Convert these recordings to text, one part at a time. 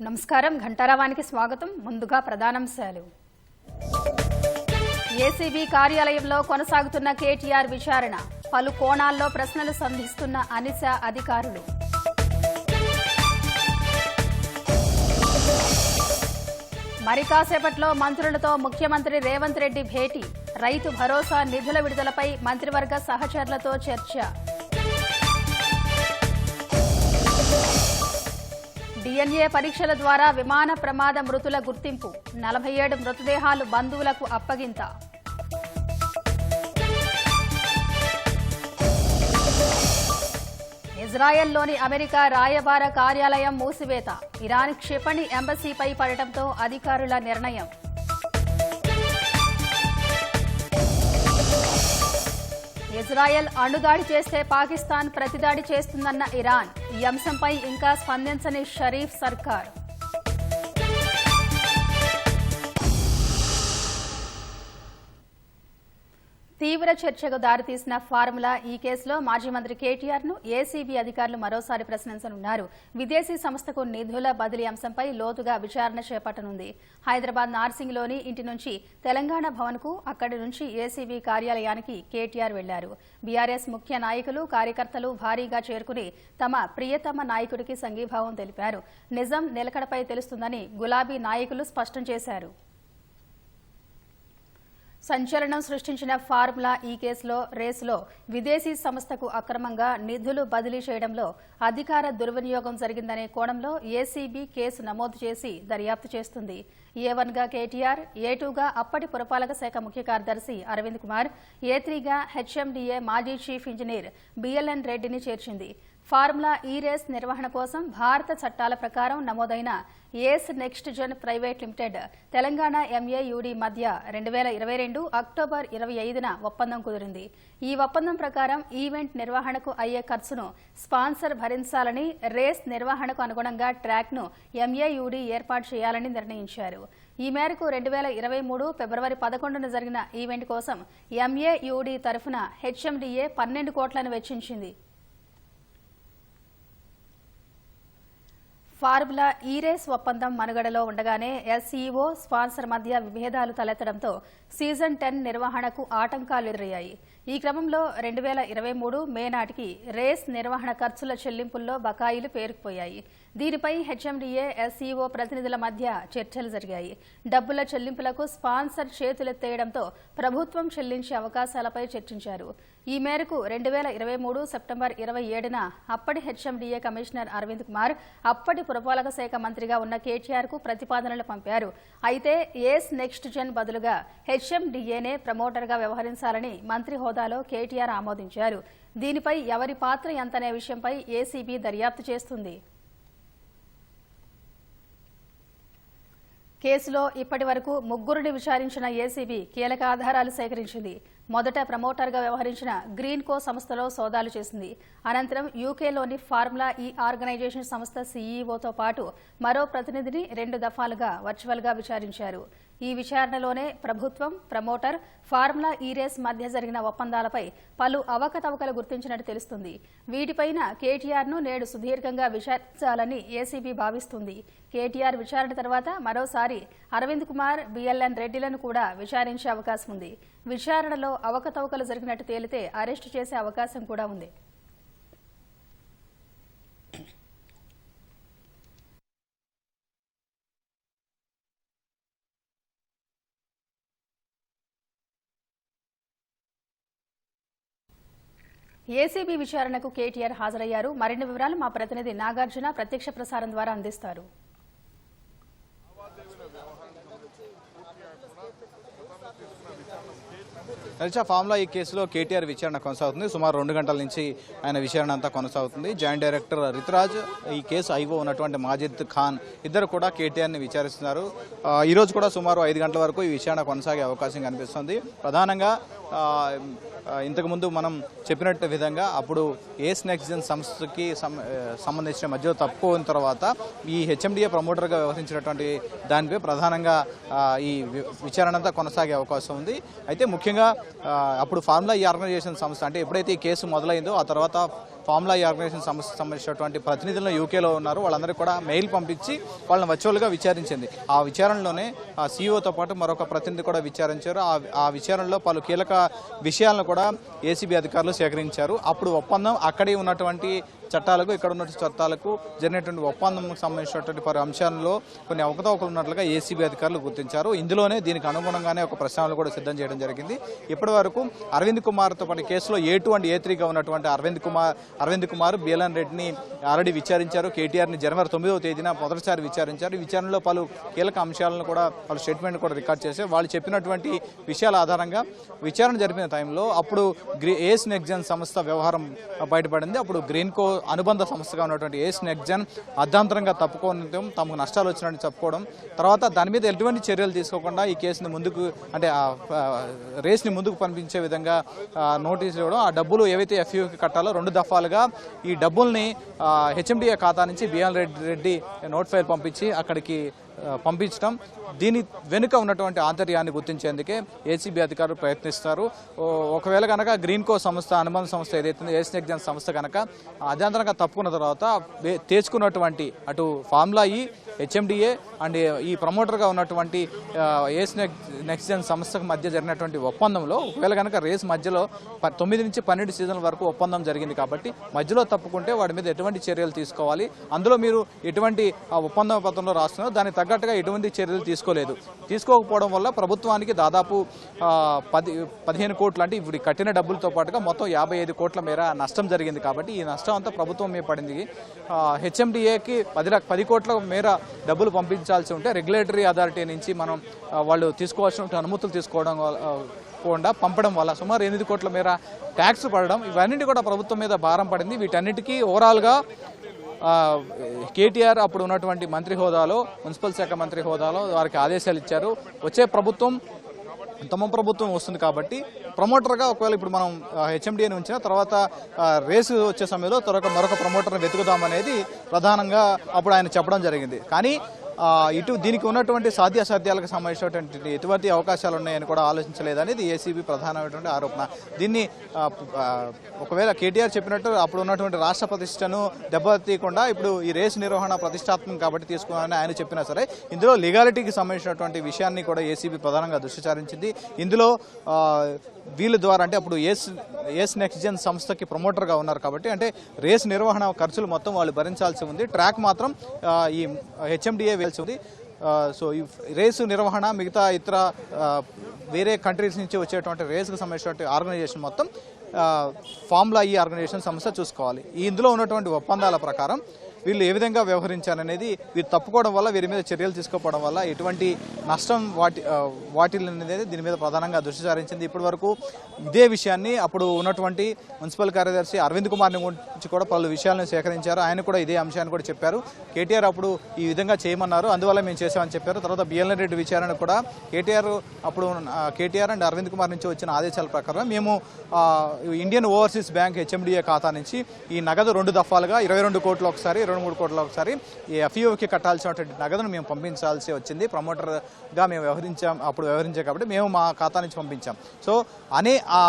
నమస్కారం ఘంటారావానికి స్వాగతం. ముందుగా ప్రధానాంశాలు. ఏసీబీ కార్యాలయంలో కొనసాగుతున్న కేటీఆర్ విచారణ. పలు కోణాల్లో ప్రశ్నలు సంధిస్తున్న అనిశ అధికారులు. మరి కాసేపట్లో మంత్రులతో ముఖ్యమంత్రి రేవంత్ రెడ్డి భేటీ. రైతు భరోసా నిధుల విడుదలపై మంత్రివర్గ సహచరులతో చర్చ. డిఎన్ఏ పరీక్షల ద్వారా విమాన ప్రమాద మృతుల గుర్తింపు. 47 మృతదేహాలు బంధువులకు అప్పగింత. ఇజ్రాయెల్లోని అమెరికా రాయబార కార్యాలయం మూసివేత. ఇరాన్ క్షిపణి ఎంబసీపై పడటంతో అధికారుల నిర్ణయం. ఇజ్రాయెల్ అణుదాడి చేస్తే పాకిస్తాన్ ప్రతిదాడి చేస్తుందన్న ఇరాన్. ఈ అంశంపై ఇంకా స్పందించని షరీఫ్ సర్కార్. తీవ్ర చర్చకు దారితీసిన ఫార్ములా ఈ కేసులో మాజీ మంత్రి కేటీఆర్ ను ఏసీబీ అధికారులు మరోసారి ప్రశ్నించనున్నారు. విదేశీ సంస్థకు నిధుల బదిలీ అంశంపై లోతుగా విచారణ చేపట్టనుంది. హైదరాబాద్ నార్సింగ్లోని ఇంటి నుంచి తెలంగాణ భవన్ కు, అక్కడి నుంచి ఏసీబీ కార్యాలయానికి కేటీఆర్ వెళ్లారు. బీఆర్ఎస్ ముఖ్య నాయకులు, కార్యకర్తలు భారీగా చేరుకుని తమ ప్రియతమ నాయకుడికి సంఘీభావం తెలిపారు. నిజం నిలకడపై తెలుస్తుందని గులాబీ నాయకులు స్పష్టం చేశారు. సంచలనం సృష్టించిన ఫార్ములా ఈ కేసులో రేసులో విదేశీ సంస్థకు అక్రమంగా నిధులు బదిలీ చేయడంలో అధికార దుర్వినియోగం జరిగిందనే కోణంలో ఏసీబీ కేసు నమోదు చేసి దర్యాప్తు చేస్తుంది. ఏ1గా కేటీఆర్, ఏ2గా అప్పటి పురపాలక శాఖ ముఖ్య కార్యదర్శి అరవింద్ కుమార్, ఏ3గా హెచ్ఎండీఏ మాజీ చీఫ్ ఇంజనీర్ బిఎల్ఎన్ రెడ్డిని చేర్చింది. ఫార్ములా ఈ రేస్ నిర్వహణ కోసం భారత చట్టాల ప్రకారం నమోదైన Ace Next Gen private limited, Telangana MAUD మధ్య 2022 అక్టోబర్ 25న ఒప్పందం కుదిరింది. ఈ ఒప్పందం ప్రకారం ఈవెంట్ నిర్వహణకు అయ్యే ఖర్చును స్పాన్సర్ భరించాలని, రేస్ నిర్వహణకు అనుగుణంగా ట్రాక్ ను ఎంఏయుడి ఏర్పాటు చేయాలని నిర్ణయించారు. ఈ మేరకు 2023 ఫిబ్రవరి 11న జరిగిన ఈవెంట్ కోసం ఎంఏయుడి తరఫున హెచ్ఎండీఏ 12 కోట్లను వెచ్చించింది. ఫార్ములా ఈ రేస్ ఒప్పందం మనుగడలో ఉండగానే ఎస్ఈఓ, స్పాన్సర్ మధ్య విభేదాలు తలెత్తడంతో సీజన్ 10 నిర్వహణకు ఆటంకాలు ఎదురయ్యాయి. ఈ క్రమంలో 2023 మే నాటికి రేస్ నిర్వహణ ఖర్చుల చెల్లింపుల్లో బకాయిలు పేరుకుపోయాయి. దీనిపై హెచ్ఎండీఏ, ఎస్ఈఓ ప్రతినిధుల మధ్య చర్చలు జరిగాయి. డబ్బుల చెల్లింపులకు స్పాన్సర్ చేతులెత్తేయడంతో ప్రభుత్వం చెల్లించే అవకాశాలపై చర్చించారు. ఈ మేరకు 2023 సెప్టెంబర్ 27న అప్పటి హెచ్ఎండీఏ కమిషనర్ అరవింద్ కుమార్, అప్పటి పురపాలక శాఖ మంత్రిగా ఉన్న కేటీఆర్ కు ప్రతిపాదనలు పంపారు. అయితే ఏస్ నెక్స్ట్ జెన్ బదులుగా హెచ్ఎండీఏనే ప్రమోటర్గా వ్యవహరించాలని మంత్రి హోదాలో కేటీఆర్ ఆమోదించారు. దీనిపై ఎవరి పాత్ర ఎంతనే విషయంపై ఏసీబీ దర్యాప్తు చేస్తుంది. కేసులో ఇప్పటి వరకు 3గురిని విచారించిన ఏసీబీ కీలక ఆధారాలు సేకరించింది. మొదట ప్రమోటర్గా వ్యవహరించిన గ్రీన్కో సంస్థలో సోదాలు చేసింది. అనంతరం యూకేలోని ఫార్ములా ఈ ఆర్గనైజేషన్ సంస్థ సీఈఓతో పాటు మరో ప్రతినిధిని 2 దఫాలుగా వర్చువల్గా విచారించారు. ఈ విచారణలోనే ప్రభుత్వం, ప్రమోటర్, ఫార్ములా ఈ రేస్ మధ్య జరిగిన ఒప్పందాలపై పలు అవకతవకలు గుర్తించినట్టు తెలుస్తుంది. వీటిపైన కేటీఆర్ను నేడు సుదీర్ఘంగా విచారించాలని ఏసీబీ భావిస్తుంది. కేటీఆర్ విచారణ తర్వాత మరోసారి అరవింద్ కుమార్, బిఎల్ఎన్ రెడ్డిలను కూడా విచారించే అవకాశం ఉంది. విచారణలో అవకతవకలు జరిగినట్టు తేలితే అరెస్టు చేసే అవకాశం కూడా ఉంది. ఏసీబీ విచారణకు కేటీఆర్ హాజరయ్యారు. మరిన్ని వివరాలు మా ప్రతినిధి నాగార్జున ప్రత్యక్ష ప్రసారం ద్వారా అందిస్తారు. ఫార్ములా ఈ కేసులో కేటీఆర్ విచారణ కొనసాగుతుంది. సుమారు 2 గంటల నుంచి ఆయన విచారణ అంతా కొనసాగుతుంది. జాయింట్ డైరెక్టర్ రితురాజ్, ఈ కేసు ఐఓ ఉన్నటువంటి మాజిద్ ఖాన్ ఇద్దరు కూడా కేటీఆర్ని విచారిస్తున్నారు. ఈరోజు కూడా సుమారు 5 గంటల వరకు ఈ విచారణ కొనసాగే అవకాశం కనిపిస్తుంది. ప్రధానంగా ఇంతకుముందు మనం చెప్పినట్టు విధంగా అప్పుడు ఏస్ నెక్స్ట్ జెన్ సంస్థకి సంబంధించిన మధ్యలో తప్పుకోయిన తర్వాత ఈ హెచ్ఎండిఏ ప్రమోటర్గా వ్యవహరించినటువంటి దానిపై ప్రధానంగా ఈ విచారణ అంతా కొనసాగే అవకాశం ఉంది. అయితే ముఖ్యంగా అప్పుడు ఫార్ములా ఈ ఆర్గనైజేషన్ సంస్థ అంటే ఎప్పుడైతే ఈ కేసు మొదలైందో ఆ తర్వాత ఫార్ములా ఈ ఆర్గనైజేషన్ సంస్థకు సంబంధించినటువంటి ప్రతినిధులను యూకేలో ఉన్నారు, వాళ్ళందరికీ కూడా మెయిల్ పంపించి వాళ్ళని వర్చువల్గా విచారించింది. ఆ విచారణలోనే ఆ సీఈఓతో పాటు మరొక ప్రతినిధి కూడా విచారించారు. ఆ విచారణలో పలు కీలక విషయాలను కూడా ఏసీబీ అధికారులు సేకరించారు. అప్పుడు ఒప్పందం అక్కడే ఉన్నటువంటి చట్టాలకు ఇక్కడ ఉన్న చట్టాలకు జరిగినటువంటి ఒప్పందంకు సంబంధించినటువంటి పలు అంశాల్లో కొన్ని అవకతవకలు ఉన్నట్లుగా ఏసీబీ అధికారులు గుర్తించారు. ఇందులోనే దీనికి అనుగుణంగానే ఒక ప్రశ్నావళి కూడా సిద్ధం చేయడం జరిగింది. ఇప్పటి వరకు అరవింద్ కుమార్తో పాటు కేసులో A2 అండ్ A3గా ఉన్నటువంటి అరవింద్ కుమార్ బిఎల్ఎన్ రెడ్డిని ఆల్రెడీ విచారించారు. కేటీఆర్ని జనవరి 9వ తేదీన మొదటిసారి విచారించారు. ఈ విచారణలో పలు కీలక అంశాలను కూడా పలు స్టేట్మెంట్ కూడా రికార్డ్ చేశారు. వాళ్ళు చెప్పినటువంటి విషయాల ఆధారంగా విచారణ జరిపిన టైంలో అప్పుడు ఏస్ నెక్జన్ సంస్థ వ్యవహారం బయటపడింది. అప్పుడు గ్రీన్కో అనుబంధ సంస్థగా ఉన్నటువంటి ఏస్ నెక్జన్ అర్ధాంతరంగా తప్పుకోవడం, తమకు నష్టాలు వచ్చినట్టు చెప్పుకోవడం, తర్వాత దాని మీద ఎటువంటి చర్యలు తీసుకోకుండా ఈ కేసుని ముందుకు అంటే రేస్ని ముందుకు పంపించే విధంగా నోటీసులు ఇవ్వడం, ఆ డబ్బులు ఏవైతే ఎఫ్యూకి కట్టాలో 2 దఫాలుగా ఈ డబ్బుల్ని హెచ్ఎండిఏ ఖాతా నుంచి బిఎల్ రెడ్డి నోట్ ఫైల్ పంపించి అక్కడికి పంపించడం, దీని వెనుక ఉన్నటువంటి ఆంతర్యాన్ని గుర్తించేందుకే ఏసీబీ అధికారులు ప్రయత్నిస్తారు. ఒకవేళ కనుక గ్రీన్కో సంస్థ అనుబంధ సంస్థ ఏదైతే ఏస్ నెక్జన్ సంస్థ కనుక అధ్యంతరంగా తప్పుకున్న తర్వాత తెచ్చుకున్నటువంటి అటు ఫార్ములా ఈ హెచ్ఎండిఏ అండ్ ఈ ప్రమోటర్గా ఉన్నటువంటి ఏస్ నెక్జన్ సంస్థకు మధ్య జరిగినటువంటి ఒప్పందంలో ఒకవేళ కనుక రేస్ మధ్యలో 9 నుంచి 12 సీజన్ల వరకు ఒప్పందం జరిగింది కాబట్టి మధ్యలో తప్పుకుంటే వాడి మీద ఎటువంటి చర్యలు తీసుకోవాలి, అందులో మీరు ఎటువంటి ఒప్పందం పత్రంలో రాస్తున్నారు దానికి తగ్గట్టుగా ఎటువంటి చర్యలు తీసుకోకపోవడం వల్ల ప్రభుత్వానికి దాదాపు 15 కోట్లు అంటే ఇప్పుడు కట్టిన డబ్బులతో పాటుగా మొత్తం 55 కోట్ల మేర నష్టం జరిగింది. కాబట్టి ఈ నష్టం అంతా ప్రభుత్వం మీద పడింది. హెచ్ఎండిఏకి 10 కోట్ల మేర డబ్బులు పంపించాల్సి ఉంటే రెగ్యులేటరీ అథారిటీ నుంచి మనం వాళ్ళు తీసుకోవాల్సిన అనుమతులు తీసుకోవడం పంపడం వల్ల సుమారు 8 కోట్ల మేర ట్యాక్స్ పడడం, ఇవన్నిటి కూడా ప్రభుత్వం మీద భారం పడింది. వీటన్నిటికీ ఓవరాల్గా కేటీఆర్ అప్పుడు ఉన్నటువంటి మంత్రి హోదాలో, మున్సిపల్ శాఖ మంత్రి హోదాలో వారికి ఆదేశాలు ఇచ్చారు. వచ్చే ప్రభుత్వం తమ ప్రభుత్వం వస్తుంది కాబట్టి ప్రమోటర్గా ఒకవేళ ఇప్పుడు మనం హెచ్ఎండిఏని ఉంచిన తర్వాత రేసు వచ్చే సమయంలో మరొక ప్రమోటర్ని వెతుకుదామనేది ప్రధానంగా అప్పుడు ఆయన చెప్పడం జరిగింది. కానీ ఇటు దీనికి ఉన్నటువంటి సాధ్యాసాధ్యాలకు సంబంధించినటువంటి ఎటువంటి అవకాశాలు ఉన్నాయని కూడా ఆలోచించలేదనేది ఏసీబీ ప్రధానమైనటువంటి ఆరోపణ. దీన్ని ఒకవేళ కేటీఆర్ చెప్పినట్టు అప్పుడు ఉన్నటువంటి రాష్ట్ర ప్రతిష్టను దెబ్బతీయకుండా ఇప్పుడు ఈ రేసు నిర్వహణ ప్రతిష్టాత్మకం కాబట్టి తీసుకున్నారని ఆయన చెప్పినా సరే ఇందులో లీగాలిటీకి సంబంధించినటువంటి విషయాన్ని కూడా ఏసీబీ ప్రధానంగా దృష్టి సారించింది. ఇందులో వీళ్ళ ద్వారా అంటే అప్పుడు ఏస్ నెక్జన్ సంస్థకి ప్రమోటర్గా ఉన్నారు కాబట్టి అంటే రేస్ నిర్వహణ ఖర్చులు మొత్తం వాళ్ళు భరించాల్సి ఉంది. ట్రాక్ మాత్రం ఈ హెచ్ఎండిఏ వేయాల్సి ఉంది. సో ఈ రేసు నిర్వహణ మిగతా ఇతర వేరే కంట్రీస్ నుంచి వచ్చేటువంటి రేసుకు సంబంధించినటువంటి ఆర్గనైజేషన్ మొత్తం ఫార్ములా ఈ ఆర్గనైజేషన్ సంస్థ చూసుకోవాలి. ఇందులో ఉన్నటువంటి ఒప్పందాల ప్రకారం వీళ్ళు ఏ విధంగా వ్యవహరించారనేది వీరు తప్పుకోవడం వల్ల వీరి మీద చర్యలు తీసుకోవడం వల్ల ఎటువంటి నష్టం వాటిల్ అనేది దీని మీద ప్రధానంగా దృష్టి సారించింది. ఇప్పటి వరకు ఇదే విషయాన్ని అప్పుడు ఉన్నటువంటి మున్సిపల్ కార్యదర్శి అరవింద్ కుమార్ని గురించి కూడా పలు విషయాలను సేకరించారు. ఆయన కూడా ఇదే అంశాన్ని కూడా చెప్పారు. కేటీఆర్ అప్పుడు ఈ విధంగా చేయమన్నారు, అందువల్ల మేము చేసామని చెప్పారు. తర్వాత బిఎల్ఎన్ రెడ్డి విచారణ కూడా కేటీఆర్ అండ్ అరవింద్ కుమార్ నుంచి వచ్చిన ఆదేశాల ప్రకారం మేము ఇండియన్ ఓవర్సీస్ బ్యాంక్ హెచ్ఎండిఏ ఖాతా నుంచి ఈ నగదు 2 దఫాలుగా 22 కోట్లు ఒకసారి 23 కోట్ల ఒకసారి ఈ ఎఫ్ఈఓకి కట్టాల్సినటువంటి నగదును మేము పంపించాల్సి వచ్చింది. ప్రమోటర్గా మేము వ్యవహరించాం కాబట్టి మేము మా ఖాతా నుంచి పంపించాం. సో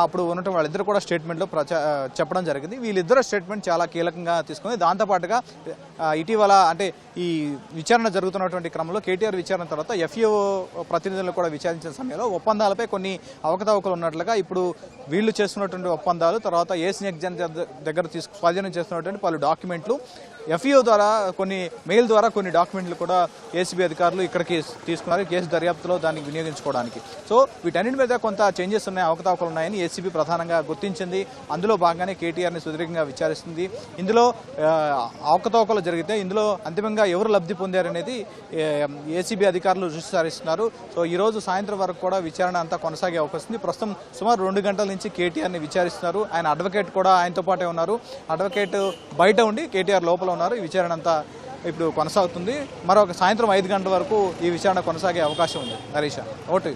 అప్పుడు ఉన్నటువంటి వాళ్ళిద్దరు కూడా స్టేట్మెంట్లో చెప్పడం జరిగింది. వీళ్ళిద్దరు స్టేట్మెంట్ చాలా కీలకంగా తీసుకుంది. దాంతోపాటుగా ఇటీవల అంటే ఈ విచారణ జరుగుతున్నటువంటి క్రమంలో కేటీఆర్ విచారణ తర్వాత ఎఫ్ఈఓ ప్రతినిధులను కూడా విచారించిన సమయంలో ఒప్పందాలపై కొన్ని అవకతవకలు ఉన్నట్లుగా ఇప్పుడు వీళ్ళు చేస్తున్నటువంటి ఒప్పందాలు తర్వాత ఏస్ నెక్జన్ దగ్గర స్వాధీనం చేస్తున్నటువంటి పలు డాక్యుమెంట్లు ఎఫ్ఈఓ ద్వారా కొన్ని మెయిల్ ద్వారా కొన్ని డాక్యుమెంట్లు కూడా ఏసీబీ అధికారులు ఇక్కడికి తీసుకున్నారు కేసు దర్యాప్తులో దానికి వినియోగించుకోవడానికి. సో వీటన్నిటి మీద కొంత చేంజెస్ ఉన్నాయి, అవకతవకలు ఉన్నాయని ఏసీబీ ప్రధానంగా గుర్తించింది. అందులో భాగంగానే కేటీఆర్ని సుదీర్ఘంగా విచారిస్తుంది. ఇందులో అవకతవకలు జరిగితే ఇందులో అంతిమంగా ఎవరు లబ్ధి పొందారనేది ఏసీబీ అధికారులు దృష్టి సారిస్తున్నారు. సో ఈరోజు సాయంత్రం వరకు కూడా విచారణ అంతా కొనసాగే అవకాశం ఉంది. ప్రస్తుతం సుమారు 2 గంటల నుంచి కేటీఆర్ని విచారిస్తున్నారు. ఆయన అడ్వకేట్ కూడా ఆయనతో పాటే ఉన్నారు. అడ్వకేట్ బయట ఉండి కేటీఆర్ లోపల ఉన్నారు. ఈ విచారణ అంతా ఇప్పుడు కొనసాగుతుంది. మరొక సాయంత్రం 5 గంటల వరకు ఈ విచారణ కొనసాగే అవకాశం ఉంది. హరీష ఓటు.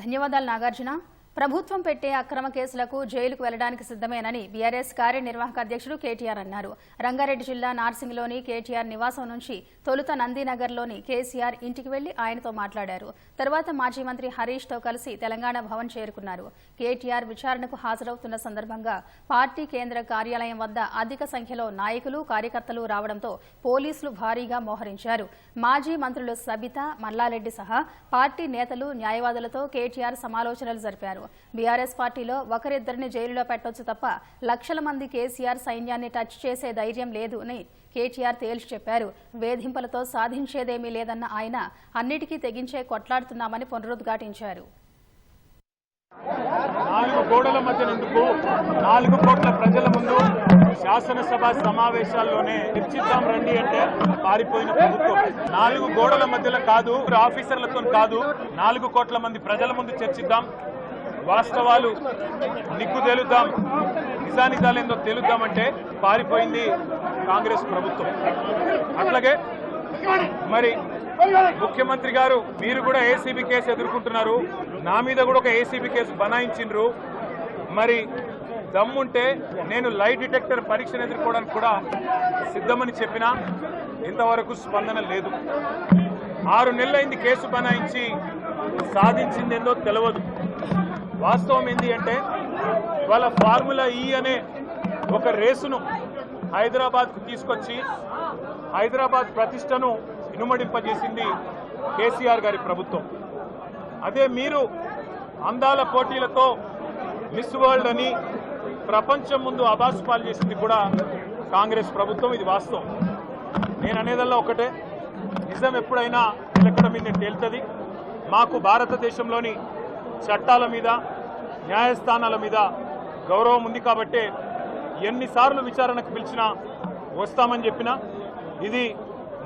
ధన్యవాదాలు నాగార్జున. ప్రభుత్వం పెట్టే అక్రమ కేసులకు జైలుకు వెళ్లడానికి సిద్దమేనని బీఆర్ఎస్ కార్యనిర్వాహక అధ్యక్షుడు కేటీఆర్ అన్నారు. రంగారెడ్డి జిల్లా నార్సింగ్లోని కేటీఆర్ నివాసం నుంచి తొలుత నందినగర్లోని కేసీఆర్ ఇంటికి వెళ్లి ఆయనతో మాట్లాడారు. తర్వాత మాజీ మంత్రి హరీష్ తో కలిసి తెలంగాణ భవన్ చేరుకున్నారు. కేటీఆర్ విచారణకు హాజరవుతున్న సందర్భంగా పార్టీ కేంద్ర కార్యాలయం వద్ద అధిక సంఖ్యలో నాయకులు కార్యకర్తలు రావడంతో పోలీసులు భారీగా మోహరించారు. మాజీ మంత్రులు సబితా, మల్లారెడ్డి సహా పార్టీ నేతలు, న్యాయవాదులతో కేటీఆర్ సమాలోచనలు జరిపారు. బీఆర్ఎస్ పార్టీలో ఒకరిద్దరిని జైలులో పెట్టొచ్చు తప్ప లక్షల మంది కేసీఆర్ సైన్యాన్ని టచ్ చేసే ధైర్యం లేదు అని కేటీఆర్ తేల్చి చెప్పారు. వేధింపులతో సాధించేదేమీ లేదన్న ఆయన అన్నిటికీ తెగించే కొట్లాడుతున్నామని పునరుద్ఘాటించారు. 4 గోడల మధ్యనందుకు 4 కోట్ల ప్రజల ముందు శాసనసభ సమావేశాల్లోనే చర్చిద్దాం రండి అంటే పారిపోయిన ప్రభుత్వం. 4 గోడల మధ్యలో కాదు, ఆఫీసర్లతో కాదు, 4 కోట్ల మంది ప్రజల ముందు చర్చిద్దాం, వాస్తవాలు నిగ్గు తేలుద్దాం, నిజానిజాలేందో తేలుద్దామంటే పారిపోయింది కాంగ్రెస్ ప్రభుత్వం. అట్లాగే మరి ముఖ్యమంత్రి గారు మీరు కూడా ఏసీబీ కేసు ఎదుర్కొంటున్నారు, నా మీద కూడా ఒక ఏసీబీ కేసు బనాయించిండ్రు. మరి దమ్ముంటే నేను లై డిటెక్టర్ పరీక్షను ఎదుర్కోవడానికి కూడా సిద్ధమని చెప్పినా ఇంతవరకు స్పందన లేదు. 6 నెలలైంది కేసు బనాయించి, సాధించిందేందో తెలియదు. వాస్తవం ఏంటి అంటే వాళ్ళ ఫార్ములా ఈ అనే ఒక రేసును హైదరాబాద్కు తీసుకొచ్చి హైదరాబాద్ ప్రతిష్టను ఇనుమడింపజేసింది కేసీఆర్ గారి ప్రభుత్వం. అదే మీరు అందాల పోటీలతో మిస్ వరల్డ్ అని ప్రపంచం ముందు అబాసుపాలు చేసింది కూడా కాంగ్రెస్ ప్రభుత్వం. ఇది వాస్తవం. నేను అనేదల్లా ఒకటే, నిజం ఎప్పుడైనా ఎక్కడ మీద తేలుతుంది. మాకు భారతదేశంలోని చట్టాల మీద, న్యాయస్థానాల మీద గౌరవం ఉంది కాబట్టే ఎన్నిసార్లు విచారణకు పిలిచినా వస్తామని చెప్పినా ఇది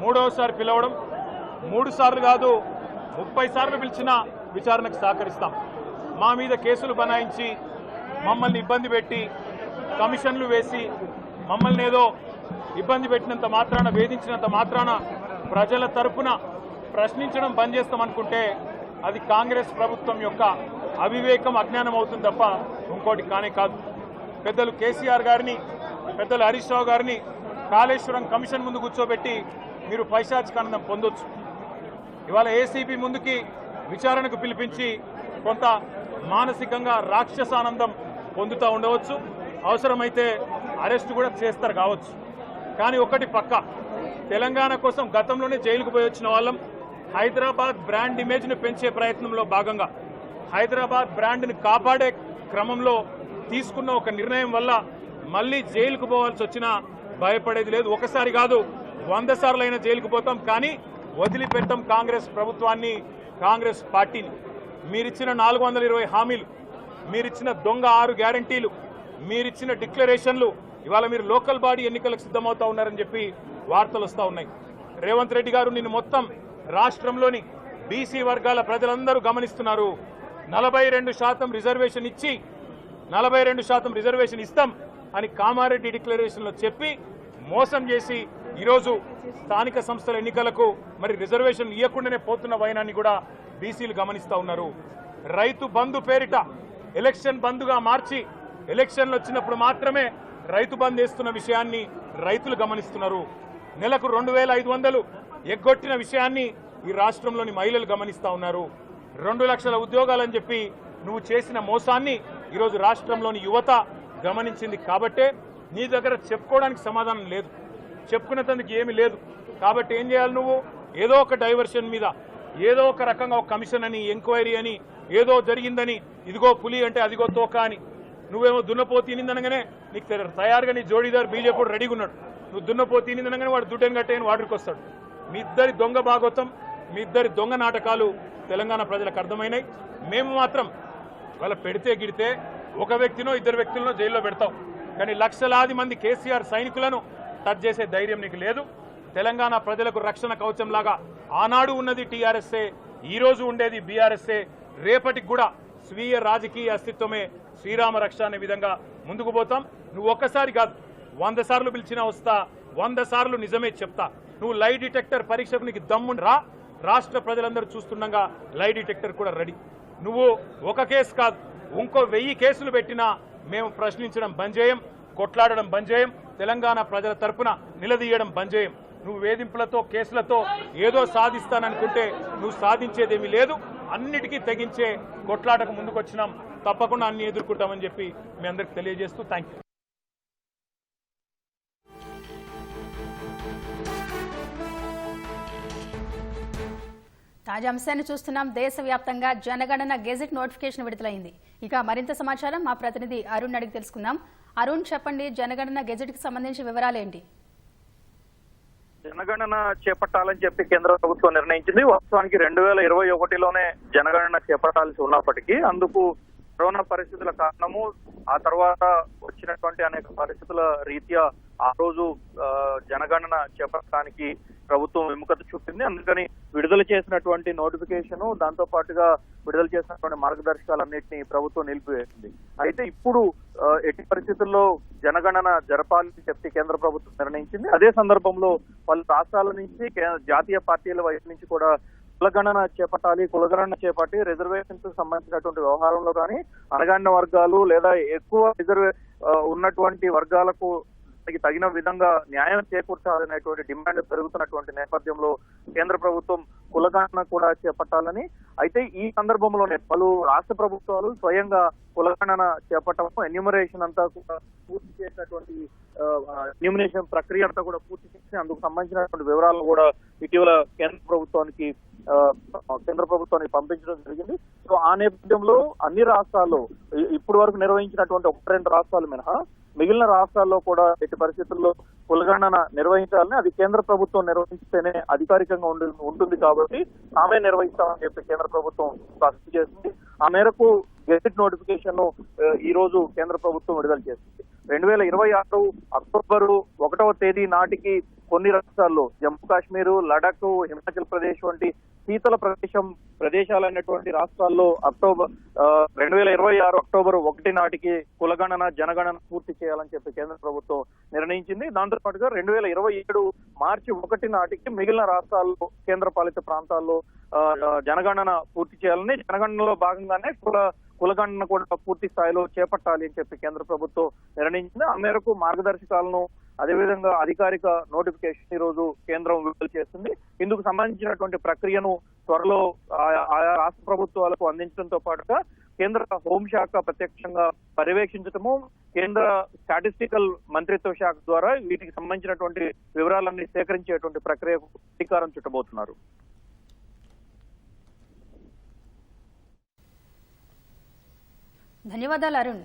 3వసారి పిలవడం, 3 సార్లు కాదు 30 సార్లు పిలిచినా విచారణకు సహకరిస్తాం. మా మీద కేసులు బనాయించి మమ్మల్ని ఇబ్బంది పెట్టి కమిషన్లు వేసి మమ్మల్ని ఏదో ఇబ్బంది పెట్టినంత మాత్రాన, వేధించినంత మాత్రాన ప్రజల తరపున ప్రశ్నించడం బంద్ చేస్తామనుకుంటే అది కాంగ్రెస్ ప్రభుత్వం యొక్క అవివేకం, అజ్ఞానం అవుతుంది తప్ప ఇంకోటి కానే కాదు. పెద్దలు కేసీఆర్ గారిని, పెద్దలు హరీష్ రావు గారిని కాళేశ్వరం కమిషన్ ముందు కూర్చోబెట్టి మీరు పైశాచికానందం పొందొచ్చు. ఇవాళ ఏసీబీ ముందుకి విచారణకు పిలిపించి కొంత మానసికంగా రాక్షసానందం పొందుతూ ఉండవచ్చు. అవసరమైతే అరెస్టు కూడా చేస్తారు కావచ్చు. కానీ ఒకటి పక్క, తెలంగాణ కోసం గతంలోనే జైలుకు పోయి వచ్చిన వాళ్ళం. హైదరాబాద్ బ్రాండ్ ఇమేజ్ను పెంచే ప్రయత్నంలో భాగంగా హైదరాబాద్ బ్రాండ్ని కాపాడే క్రమంలో తీసుకున్న ఒక నిర్ణయం వల్ల మళ్ళీ జైలుకు పోవాల్సి వచ్చినా భయపడేది లేదు. ఒకసారి కాదు 100 సార్లు అయినా జైలుకు పోతాం, కానీ వదిలిపెట్టాం కాంగ్రెస్ ప్రభుత్వాన్ని, కాంగ్రెస్ పార్టీని. మీరిచ్చిన 420 హామీలు, మీరిచ్చిన దొంగ 6 గ్యారంటీలు, మీరిచ్చిన డిక్లరేషన్లు, ఇవాళ మీరు లోకల్ బాడీ ఎన్నికలకు సిద్ధమవుతా ఉన్నారని చెప్పి వార్తలు వస్తూ ఉన్నాయి. రేవంత్ రెడ్డి గారు నిన్ను మొత్తం రాష్ట్రంలోని బీసీ వర్గాల ప్రజలందరూ గమనిస్తున్నారు. 42% రిజర్వేషన్ ఇచ్చి 42% రిజర్వేషన్ ఇస్తాం అని కామారెడ్డి డిక్లరేషన్లో చెప్పి మోసం చేసి ఈరోజు స్థానిక సంస్థల ఎన్నికలకు మరి రిజర్వేషన్ ఇవ్వకుండానే పోతున్న వైనాన్ని కూడా బీసీలు గమనిస్తూ ఉన్నారు. రైతు బంధు పేరిట ఎలక్షన్ బంధుగా మార్చి ఎలక్షన్లు వచ్చినప్పుడు మాత్రమే రైతు బంధు వేస్తున్న విషయాన్ని రైతులు గమనిస్తున్నారు. నెలకు 2500 ఎగ్గొట్టిన విషయాన్ని ఈ రాష్ట్రంలోని మహిళలు గమనిస్తూ ఉన్నారు. 2 లక్షల ఉద్యోగాలని చెప్పి నువ్వు చేసిన మోసాన్ని ఈరోజు రాష్ట్రంలోని యువత గమనించింది. కాబట్టే నీ దగ్గర చెప్పుకోవడానికి సమాధానం లేదు, చెప్పుకునేందుకు ఏమీ లేదు. కాబట్టి ఏం చేయాలి, నువ్వు ఏదో ఒక డైవర్షన్ మీద, ఏదో ఒక రకంగా ఒక కమిషన్ అని, ఎంక్వైరీ అని, ఏదో జరిగిందని, ఇదిగో పులి అంటే అదిగో తోక అని, నువ్వేమో దున్నపోతు తినిందనగానే నీకు తయారుగా నీ జోడీదారు బీజేపీ రెడీగా ఉన్నాడు. నువ్వు దున్నపోతు తినిందనగానే వాడు దుడ్డని కట్టేయని వాడికి వస్తాడు. మీ ఇద్దరి దొంగ భాగవతం, మీ ఇద్దరి దొంగ నాటకాలు తెలంగాణ ప్రజలకు అర్థమైనాయి. మేము మాత్రం వాళ్ళ పెడితే గిడితే ఒక వ్యక్తినో 2 వ్యక్తులను జైల్లో పెడతాం, కానీ లక్షలాది మంది కేసీఆర్ సైనికులను టచ్ చేసే ధైర్యం నీకు లేదు. తెలంగాణ ప్రజలకు రక్షణ కవచంలాగా ఆనాడు ఉన్నది టీఆర్ఎస్ఏ, ఈరోజు ఉండేది బీఆర్ఎస్ఏ, రేపటికి కూడా స్వీయ రాజకీయ అస్తిత్వమే శ్రీరామ రక్ష అనే విధంగా ముందుకు పోతాం. నువ్వు ఒక్కసారి కాదు 100 సార్లు పిలిచినా వస్తా, 100 సార్లు నిజమే చెప్తా. నువ్వు లై డిటెక్టర్ పరీక్షకు నీకు దమ్ముని రా, రాష్ట్ర ప్రజలందరూ చూస్తుండగా లై డిటెక్టర్ కూడా రెడీ. నువ్వు ఒక కేసు కాదు ఇంకో 1000 కేసులు పెట్టినా మేము ప్రశ్నించడం బంద్ చేయం, కొట్లాడడం బంద్ చేయం, తెలంగాణ ప్రజల తరపున నిలదీయడం బంద్ చేయం. నువ్వు వేధింపులతో కేసులతో ఏదో సాధిస్తాననుకుంటే నువ్వు సాధించేదేమీ లేదు. అన్నిటికీ తెగించే కొట్లాటకు ముందుకొచ్చినాం. తప్పకుండా అన్ని ఎదుర్కొంటామని చెప్పి మీ అందరికి తెలియజేస్తూ థ్యాంక్ యూ. తాజా అంశాన్ని చూస్తున్నాం. దేశవ్యాప్తంగా జనగణన గెజెట్ నోటిఫికేషన్ విడుదలైంది. ఇక మరింత సమాచారం మా ప్రతినిధి అరుణ్ అడిగి తెలుసుకుందాం. అరుణ్, చెప్పండి, జనగణన గెజెట్ కి సంబంధించిన వివరాలేంటి? జనగణన చేపట్టాలని చెప్పి కేంద్ర ప్రభుత్వం నిర్ణయించింది. వాస్తవానికి 2021లోనే జనగణన చేపట్టాల్సి ఉన్నప్పటికీ అందుకు కరోనా పరిస్థితుల కారణము, ఆ తర్వాత వచ్చినటువంటి అనేక పరిస్థితుల రీత్యా ఆ రోజు జనగణన చేపట్టడానికి ప్రభుత్వం విముఖత చూపింది. అందుకని విడుదల చేసినటువంటి నోటిఫికేషన్, దాంతో పాటుగా విడుదల చేసినటువంటి మార్గదర్శకాలన్నింటినీ ప్రభుత్వం నిలిపివేసింది. అయితే ఇప్పుడు ఎట్టి పరిస్థితుల్లో జనగణన జరపాలని చెప్పి కేంద్ర ప్రభుత్వం నిర్ణయించింది. అదే సందర్భంలో పలు రాష్ట్రాల నుంచి, జాతీయ పార్టీల వైపు నుంచి కూడా కులగణన చేపట్టి రిజర్వేషన్స్ సంబంధించినటువంటి వ్యవహారంలో కానీ, అణగారిన వర్గాలు లేదా ఎక్కువ ఉన్నటువంటి వర్గాలకు తగిన విధంగా న్యాయం చేకూర్చాలనేటువంటి డిమాండ్ పెరుగుతున్నటువంటి నేపథ్యంలో కేంద్ర ప్రభుత్వం కులగణన కూడా చేపట్టాలని, అయితే ఈ సందర్భంలోనే పలు రాష్ట్ర ప్రభుత్వాలు స్వయంగా కులగణన చేపట్టడం, ఎన్యూమరేషన్ అంతా కూడా పూర్తి చేసినటువంటి ఎన్యూమరేషన్ ప్రక్రియ అంతా కూడా పూర్తి చేసి అందుకు సంబంధించినటువంటి వివరాలను కూడా ఇటీవల కేంద్ర ప్రభుత్వానికి పంపించడం జరిగింది. సో ఆ నేపథ్యంలో అన్ని రాష్ట్రాల్లో ఇప్పటి వరకు నిర్వహించినటువంటి 1-2 రాష్ట్రాలు మినహా మిగిలిన రాష్ట్రాల్లో కూడా ఎట్టి పరిస్థితుల్లో కులగణన నిర్వహించాలని, అది కేంద్ర ప్రభుత్వం నిర్వహిస్తేనే అధికారికంగా ఉంటుంది కాబట్టి తామే నిర్వహిస్తామని చెప్పి కేంద్ర ప్రభుత్వం స్పష్టం చేసింది. ఆ మేరకు గెజెట్ నోటిఫికేషన్ ఈ రోజు కేంద్ర ప్రభుత్వం విడుదల చేసింది. 2026 అక్టోబర్ 1వ తేదీ నాటికి కొన్ని రాష్ట్రాల్లో జమ్మూ కాశ్మీర్, లడాక్, హిమాచల్ ప్రదేశ్ వంటి శీతల ప్రదేశాలైనటువంటి రాష్ట్రాల్లో 2026 అక్టోబర్ 1 నాటికి కులగణన, జనగణన పూర్తి చేయాలని చెప్పి కేంద్ర ప్రభుత్వం నిర్ణయించింది. దాంతో పాటుగా 2027 మార్చి 1 నాటికి మిగిలిన రాష్ట్రాల్లో, కేంద్ర పాలిత ప్రాంతాల్లో జనగణన పూర్తి చేయాలని, జనగణనలో భాగంగానే కులగణన కూడా పూర్తి స్థాయిలో చేపట్టాలి అని చెప్పి కేంద్ర ప్రభుత్వం నిర్ణయించింది. ఆ మేరకు మార్గదర్శకాలను, అదేవిధంగా అధికారిక నోటిఫికేషన్ ఈ రోజు కేంద్రం విడుదల చేస్తుంది. ఇందుకు సంబంధించినటువంటి ప్రక్రియను త్వరలో ఆయా రాష్ట్ర ప్రభుత్వాలకు అందించడంతో పాటుగా కేంద్ర హోంశాఖ ప్రత్యక్షంగా పర్యవేక్షించడము, కేంద్ర స్టాటిస్టికల్ మంత్రిత్వ శాఖ ద్వారా వీటికి సంబంధించినటువంటి వివరాలన్నీ సేకరించేటువంటి ప్రక్రియకు శ్రీకారం చుట్టబోతున్నారు. ధన్యవాదాలు అరుణ్.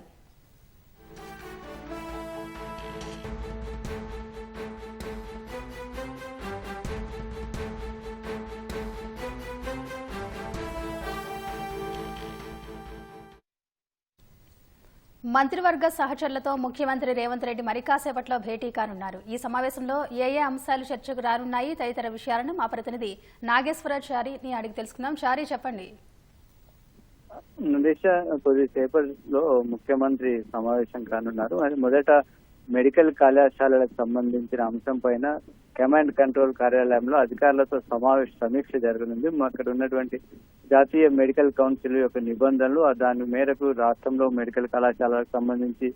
మంత్రివర్గ సహచరులతో ముఖ్యమంత్రి రేవంత్ రెడ్డి మరి కాసేపట్లో భేటీ కానున్నారు. ఈ సమావేశంలో ఏ అంశాలు చర్చకు రానున్నాయి తదితర విషయాలను మా ప్రతినిధి నాగేశ్వరాచారిని అడిగి తెలుసుకుందాం. చారి, చెప్పండి. కొద్దిసేపట్లో ముఖ్యమంత్రి సమావేశం కానున్నారు. అది మొదట మెడికల్ కళాశాలలకు సంబంధించిన అంశం పైన కమాండ్ కంట్రోల్ కార్యాలయంలో అధికారులతో సమీక్ష జరగనుంది. అక్కడ ఉన్నటువంటి జాతీయ మెడికల్ కౌన్సిల్ యొక్క నిబంధనలు, దాని మేరకు రాష్ట్రంలో మెడికల్ కళాశాలకు సంబంధించి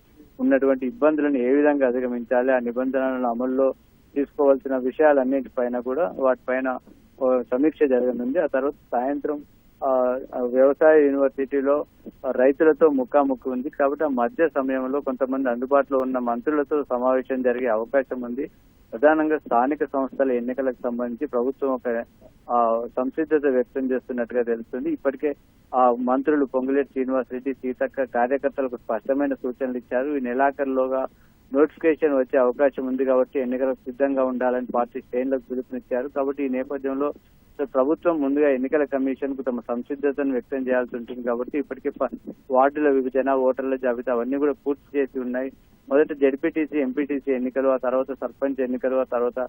ఉన్నటువంటి ఇబ్బందులను ఏ విధంగా అధిగమించాలి, ఆ నిబంధనలను అమల్లో తీసుకోవాల్సిన విషయాలన్నింటిపైన కూడా వాటిపైన సమీక్ష జరగనుంది. ఆ తర్వాత సాయంత్రం వ్యవసాయ యూనివర్సిటీలో రైతులతో ముఖాముఖి ఉంది కాబట్టి ఆ మధ్య సమయంలో కొంతమంది అందుబాటులో ఉన్న మంత్రులతో సమావేశం జరిగే అవకాశం ఉంది. ప్రధానంగా స్థానిక సంస్థల ఎన్నికలకు సంబంధించి ప్రభుత్వం ఒక సంసిద్ధత వ్యక్తం చేస్తున్నట్టుగా తెలుస్తుంది. ఇప్పటికే ఆ మంత్రులు పొంగులేటి శ్రీనివాసరెడ్డి, సీతక్క కార్యకర్తలకు స్పష్టమైన సూచనలు ఇచ్చారు. ఈ నెలాఖరులోగా నోటిఫికేషన్ వచ్చే అవకాశం ఉంది కాబట్టి ఎన్నికలకు సిద్ధంగా ఉండాలని పార్టీ శ్రేణులకు పిలుపునిచ్చారు. కాబట్టి ఈ నేపథ్యంలో ప్రభుత్వం ముందుగా ఎన్నికల కమిషన్ కు తమ సంసిద్ధతను వ్యక్తం చేయాల్సి ఉంటుంది. కాబట్టి ఇప్పటికే వార్డుల విభజన, ఓటర్ల జాబితా అవన్నీ కూడా పూర్తి చేసి ఉన్నాయి. మొదట జడ్పీటీసీ, ఎంపీటీసీ ఎన్నికలు, ఆ తర్వాత సర్పంచ్ ఎన్నికలు, ఆ తర్వాత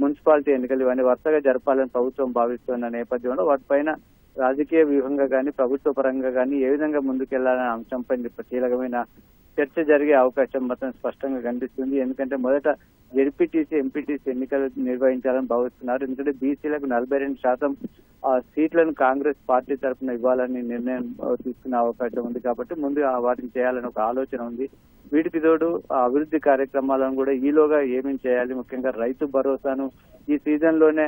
మున్సిపాలిటీ ఎన్నికలు, ఇవన్నీ వరుసగా జరపాలని ప్రభుత్వం భావిస్తున్న నేపథ్యంలో వాటిపైన రాజకీయ వ్యూహంగా కానీ ప్రభుత్వ పరంగా కానీ ఏ విధంగా ముందుకెళ్లాలనే అంశంపై కీలకమైన చర్చ జరిగే అవకాశం మాత్రం స్పష్టంగా కనిపిస్తుంది. ఎందుకంటే మొదట జెడ్పీటీసీ ఎంపీటీసీ ఎన్నికలు నిర్వహించాలని భావిస్తున్నారు. ఎందుకంటే బీసీలకు 42% సీట్లను కాంగ్రెస్ పార్టీ తరఫున ఇవ్వాలని నిర్ణయం తీసుకునే అవకాశం ఉంది. కాబట్టి ముందుగా వాటిని చేయాలని ఒక ఆలోచన ఉంది. వీటికి తోడు అభివృద్ధి కార్యక్రమాలను కూడా ఈలోగా ఏమేమి చేయాలి, ముఖ్యంగా రైతు భరోసాను ఈ సీజన్ లోనే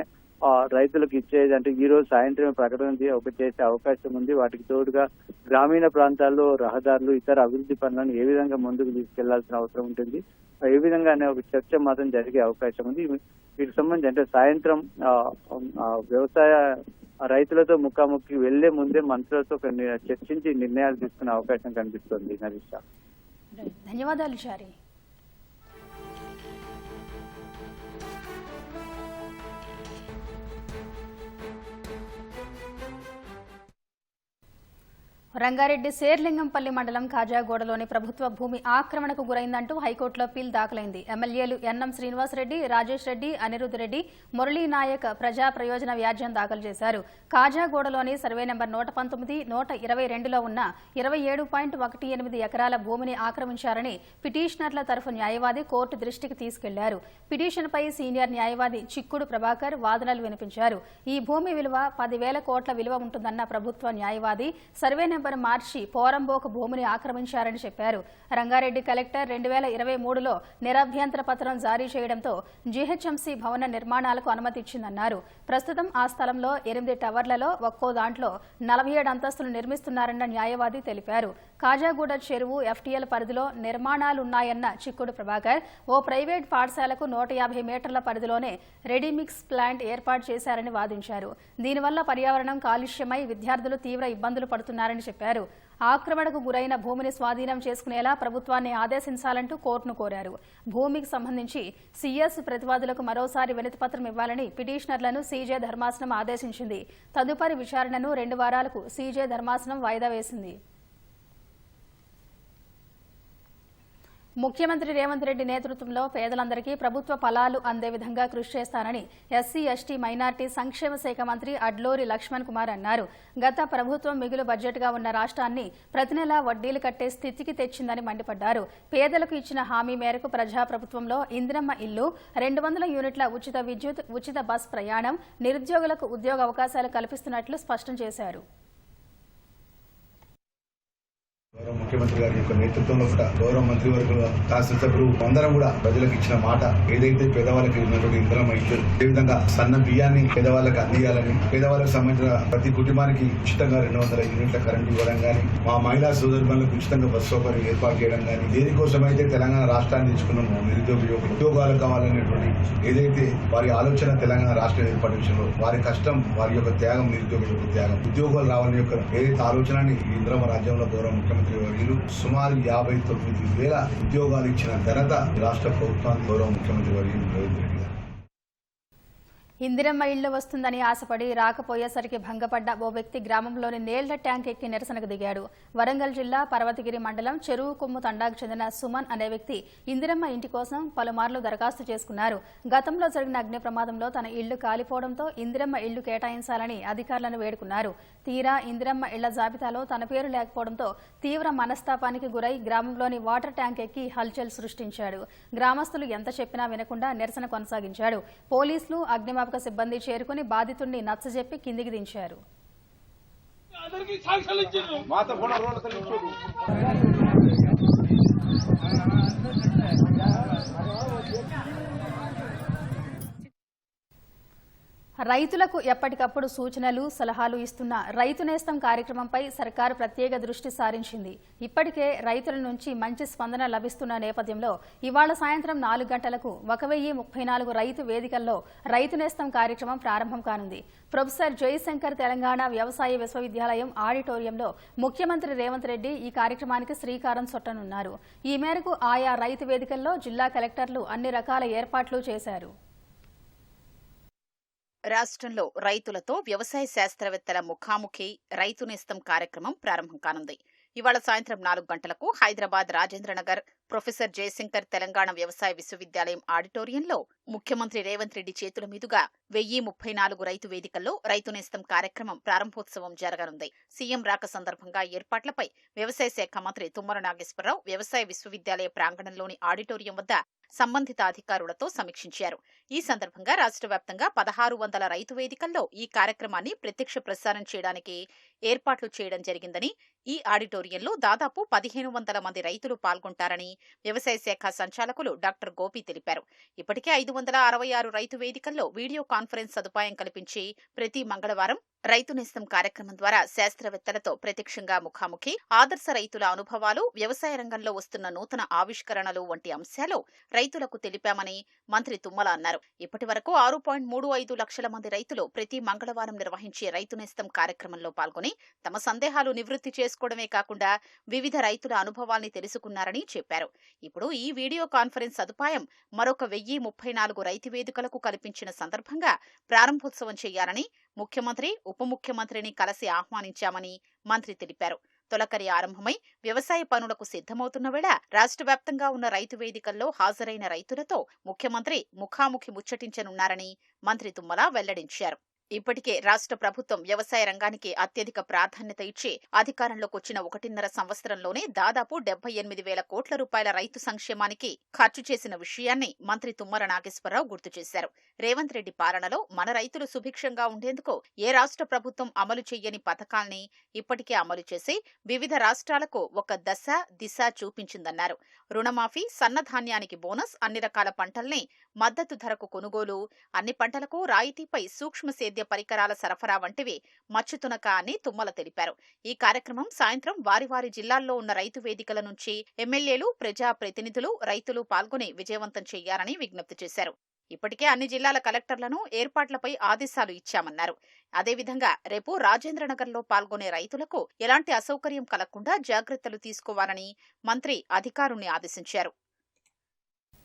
రైతులకు ఇచ్చేది అంటే ఈ రోజు సాయంత్రం ప్రకటన చేసే అవకాశం ఉంది. వాటికి తోడుగా గ్రామీణ ప్రాంతాల్లో రహదారులు ఇతర అభివృద్ధి పనులను ఏ విధంగా ముందుకు తీసుకెళ్లాల్సిన అవసరం ఉంటుంది, ఏ విధంగా అనే ఒక చర్చ మాత్రం జరిగే అవకాశం ఉంది. వీటికి సంబంధించి అంటే సాయంత్రం వ్యవసాయ రైతులతో ముఖాముఖి వెళ్లే ముందే మంత్రులతో చర్చించి నిర్ణయాలు తీసుకునే అవకాశం కనిపిస్తుంది. నరేష్, ధన్యవాదాలు చారి. రంగారెడ్డి శేర్లింగంపల్లి మండలం కాజాగూడలోని ప్రభుత్వ భూమి ఆక్రమణకు గురైందంటూ హైకోర్టులో పిల్ దాఖలైంది. ఎమ్మెల్యేలు ఎన్ఎం శ్రీనివాసరెడ్డి, రాజేష్ రెడ్డి, అనిరుద్ రెడ్డి, మురళీ నాయక్ ప్రజా ప్రయోజన వ్యాజ్యం దాఖలు చేశారు. కాజాగూడలోని సర్వే నెంబర్ 119, 122లో ఉన్న 27.18 ఎకరాల భూమిని ఆక్రమించారని పిటిషనర్ల తరఫు న్యాయవాది కోర్టు దృష్టికి తీసుకెళ్లారు. పిటిషన్పై సీనియర్ న్యాయవాది చిక్కుడు ప్రభాకర్ వాదనలు వినిపించారు. ఈ భూమి విలువ 10,000 కోట్ల విలువ ఉంటుందన్న ప్రభుత్వ న్యాయవాది సర్వే నెంబర్ మార్చి పోరంబోకు భూమిని ఆక్రమించారని చెప్పారు. రంగారెడ్డి కలెక్టర్ 2023లో నిరభ్యంతర పత్రం జారీ చేయడంతో జీహెచ్ఎంసీ భవన నిర్మాణాలకు అనుమతి ఇచ్చిందన్నారు. ప్రస్తుతం ఆ స్థలంలో 8 టవర్లలో ఒక్కో దాంట్లో 47 అంతస్తులు నిర్మిస్తున్నారన్న న్యాయవాది తెలిపారు. కాజాగూడ చెరువు ఎఫ్టీఎల్ పరిధిలో నిర్మాణాలున్నాయన్న చిక్కుడు ప్రభాకర్ ఓ ప్రైవేట్ పాఠశాలకు 150 మీటర్ల పరిధిలోనే రెడీమిక్స్ ప్లాంట్ ఏర్పాటు చేశారని వాదించారు. దీనివల్ల పర్యావరణం కాలుష్యమై విద్యార్థులు తీవ్ర ఇబ్బందులు పడుతున్నారని చెప్పారు. ఆక్రమణకు గురైన భూమిని స్వాధీనం చేసుకునేలా ప్రభుత్వాన్ని ఆదేశించాలంటూ కోర్టును కోరారు. భూమికి సంబంధించి సీఎస్ ప్రతివాదులకు మరోసారి వినతిపత్రం ఇవ్వాలని పిటిషనర్లను సీజే ధర్మాసనం ఆదేశించింది. తదుపరి విచారణను 2 వారాలకు సీజే ధర్మాసనం వాయిదా వేసింది. ముఖ్యమంత్రి రేవంత్ రెడ్డి నేతృత్వంలో పేదలందరికీ ప్రభుత్వ ఫలాలు అందే విధంగా కృషి చేస్తానని ఎస్సీ, ఎస్టీ, మైనార్టీ సంక్షేమ శాఖ మంత్రి అడ్లూరి లక్ష్మణ్ కుమార్ అన్నారు. గత ప్రభుత్వం మిగులు బడ్జెట్గా ఉన్న రాష్ట్రాన్ని ప్రతి నెలా వడ్డీలు కట్టే స్థితికి తెచ్చిందని మండిపడ్డారు. పేదలకు ఇచ్చిన హామీ మేరకు ప్రజాప్రభుత్వంలో ఇందిరమ్మ ఇల్లు, 200 యూనిట్ల ఉచిత విద్యుత్, ఉచిత బస్ ప్రయాణం, నిరుద్యోగులకు ఉద్యోగ అవకాశాలు కల్పిస్తున్నట్లు స్పష్టం చేశారు. గౌరవ ముఖ్యమంత్రి గారి యొక్క నేతృత్వంలో కూడా గౌరవ మంత్రివర్గ శాసనసభ్యులు అందరం కూడా ప్రజలకు ఇచ్చిన మాట ఏదైతే పేదవాళ్ళకి ఉన్నటువంటి ఇంధనం ఇచ్చారు, అదేవిధంగా సన్న బియ్యాన్ని పేదవాళ్ళకి అందియాలని, పేదవాళ్ళకు సంబంధించిన ప్రతి కుటుంబానికి ఉచితంగా 200 యూనిట్ల కరెంట్ ఇవ్వడం కానీ, మా మహిళా సోదరులకు ఉచితంగా బస్సు సౌకర్యం ఏర్పాటు చేయడం కానీ, దేనికోసమైతే తెలంగాణ రాష్ట్రాన్ని తెచ్చుకున్నాము నిరుద్యోగ యువకులు ఉద్యోగాలు కావాలనేటువంటి ఏదైతే వారి ఆలోచన తెలంగాణ రాష్ట్రం ఏర్పాటు విషయంలో వారి కష్టం, వారి యొక్క త్యాగం, నిరుద్యోగ యొక్క త్యాగం, ఉద్యోగాలు రావాలని యొక్క ఏదైతే ఆలోచనని ఇందిరమ్మ రాజ్యంలో గౌరవ ముఖ్యమంత్రి వర్యులు సుమారు 59,000 ఉద్యోగాలు ఇచ్చిన ఘనత రాష్ట్ర ప్రభుత్వానికి గౌరవ ముఖ్యమంత్రి వర్యులు రేవంత్ రెడ్డి గారు. ఇందిరమ్మ ఇళ్లు వస్తుందని ఆశపడి రాకపోయేసరికి భంగపడ్డ ఓ వ్యక్తి గ్రామంలోని నీళ్ల ట్యాంక్ ఎక్కి నిరసనకు దిగాడు. వరంగల్ జిల్లా పర్వతగిరి మండలం చెరువు కొమ్ము తండాకు చెందిన సుమన్ అనే వ్యక్తి ఇందిరమ్మ ఇంటి కోసం పలుమార్లు దరఖాస్తు చేసుకున్నారు. గతంలో జరిగిన అగ్ని ప్రమాదంలో తన ఇళ్లు కాలిపోవడంతో ఇందిరమ్మ ఇళ్లు కేటాయించాలని అధికారులను వేడుకున్నారు. తీరా ఇందిరమ్మ ఇళ్ల జాబితాలో తన పేరు లేకపోవడంతో తీవ్ర మనస్తాపానికి గురై గ్రామంలోని వాటర్ ట్యాంక్ ఎక్కి హల్చల్ సృష్టించాడు. గ్రామస్తులు ఎంత చెప్పినా వినకుండా నిరసన కొనసాగించాడు. పోలీసులు, అగ్నిమాపక సిబ్బంది చేరుకుని బాధితుడిని నచ్చజెప్పి కిందికి దించారు. రైతులకు ఎప్పటికప్పుడు సూచనలు, సలహాలు ఇస్తున్న రైతు నేస్తం కార్యక్రమంపై సర్కారు ప్రత్యేక దృష్టి సారించింది. ఇప్పటికే రైతుల నుంచి మంచి స్పందన లభిస్తున్న నేపథ్యంలో ఇవాళ సాయంత్రం 4 గంటలకు 1034 రైతు వేదికల్లో రైతు నేస్తం కార్యక్రమం ప్రారంభం కానుంది. ప్రొఫెసర్ జయశంకర్ తెలంగాణ వ్యవసాయ విశ్వవిద్యాలయం ఆడిటోరియంలో ముఖ్యమంత్రి రేవంత్ రెడ్డి ఈ కార్యక్రమానికి శ్రీకారం చుట్టనున్నారు. ఈ మేరకు ఆయా రైతు వేదికల్లో జిల్లా కలెక్టర్లు అన్ని రకాల ఏర్పాట్లు చేశారు. రాష్ట్రంలో రైతులతో వ్యవసాయ శాస్త్రవేత్తల ముఖాముఖి రైతు నేస్తం కార్యక్రమం ప్రారంభం కానుంది. ఇవాళ సాయంత్రం 4 గంటలకు హైదరాబాద్ రాజేంద్రనగర్ ప్రొఫెసర్ జయశంకర్ తెలంగాణ వ్యవసాయ విశ్వవిద్యాలయం ఆడిటోరియంలో ముఖ్యమంత్రి రేవంత్ రెడ్డి చేతుల మీదుగా 1034 రైతు వేదికల్లో రైతు నేస్తం కార్యక్రమం ప్రారంభోత్సవం జరగనుంది. సీఎం రాక సందర్భంగా ఏర్పాట్లపై వ్యవసాయ శాఖ మంత్రి తుమ్మల నాగేశ్వరరావు వ్యవసాయ విశ్వవిద్యాలయ ప్రాంగణంలోని ఆడిటోరియం వద్ద సంబంధిత అధికారులతో సమీక్షించారు. ఈ సందర్భంగా రాష్ట్ర వ్యాప్తంగా 1600 రైతు వేదికల్లో ఈ కార్యక్రమాన్ని ప్రత్యక్ష ప్రసారం చేయడానికి ఏర్పాట్లు చేయడం జరిగిందని, ఈ ఆడిటోరియంలో దాదాపు 1500 మంది రైతులు పాల్గొంటారని వ్యవసాయ శాఖ సంచాలకులు డాక్టర్ గోపి తెలిపారు. ఇప్పటికే 566 రైతు వేదికల్లో వీడియో కాన్ఫరెన్స్ సదుపాయం కల్పించి ప్రతి మంగళవారం రైతు నేస్తం కార్యక్రమం ద్వారా శాస్త్రవేత్తలతో ప్రత్యక్షంగా ముఖాముఖి, ఆదర్శ రైతుల అనుభవాలు, వ్యవసాయ రంగంలో వస్తున్న నూతన ఆవిష్కరణలు వంటి అంశాలు రైతులకు తెలిపామని మంత్రి తుమ్మల అన్నారు. ఇప్పటి వరకు 6.35 లక్షల మంది రైతులు ప్రతి మంగళవారం నిర్వహించే రైతు నేస్తం కార్యక్రమంలో పాల్గొని తమ సందేహాలు నివృత్తి చేసుకోవడమే కాకుండా వివిధ రైతుల అనుభవాల్ని తెలుసుకున్నారని చెప్పారు. ఇప్పుడు ఈ వీడియో కాన్ఫరెన్స్ సదుపాయం మరొక 1034 రైతు వేదికలకు కల్పించిన సందర్భంగా ప్రారంభోత్సవం చేయాలని ముఖ్యమంత్రి, ఉప ముఖ్యమంత్రిని కలిసి ఆహ్వానించామని మంత్రి తెలిపారు. తొలకరి ఆరంభమై వ్యవసాయ పనులకు సిద్ధమవుతున్న వేళ రాష్ట్ర వ్యాప్తంగా ఉన్న రైతు వేదికల్లో హాజరైన రైతులతో ముఖ్యమంత్రి ముఖాముఖి ముచ్చటించనున్నారని మంత్రి తుమ్మల వెల్లడించారు. ఇప్పటికే రాష్ట్ర ప్రభుత్వం వ్యవసాయ రంగానికి అత్యధిక ప్రాధాన్యత ఇచ్చి అధికారంలోకి వచ్చిన 1.5 సంవత్సరంలోనే దాదాపు 78,000 కోట్ల రూపాయల రైతు సంక్షేమానికి ఖర్చు చేసిన విషయాన్ని మంత్రి తుమ్మల నాగేశ్వరరావు గుర్తు చేశారు. రేవంత్ రెడ్డి పాలనలో మన రైతులు సుభిక్షంగా ఉండేందుకు ఏ రాష్ట్ర ప్రభుత్వం అమలు చెయ్యని పథకాల్ని ఇప్పటికే అమలు చేసి వివిధ రాష్ట్రాలకు ఒక దశ దిశ చూపించిందన్నారు. రుణమాఫీ, సన్నధాన్యానికి బోనస్, అన్ని రకాల పంటల్ని మద్దతు ధరకు కొనుగోలు, అన్ని పంటలకు రాయితీపై సూక్ష్మ సేద్య పరికరాల సరఫరా వంటివి మచ్చుతునక అని తుమ్మల తెలిపారు. ఈ కార్యక్రమం సాయంత్రం వారి జిల్లాల్లో ఉన్న రైతు వేదికల నుంచి ఎమ్మెల్యేలు, ప్రజా ప్రతినిధులు, రైతులు పాల్గొని విజయవంతం చేయాలని విజ్ఞప్తి చేశారు. ఇప్పటికే అన్ని జిల్లాల కలెక్టర్లను ఏర్పాట్లపై ఆదేశాలు ఇచ్చామన్నారు. అదేవిధంగా రేపు రాజేంద్రనగర్లో పాల్గొనే రైతులకు ఎలాంటి అసౌకర్యం కలగకుండా జాగ్రత్తలు తీసుకోవాలని మంత్రి అధికారుల్ని ఆదేశించారు.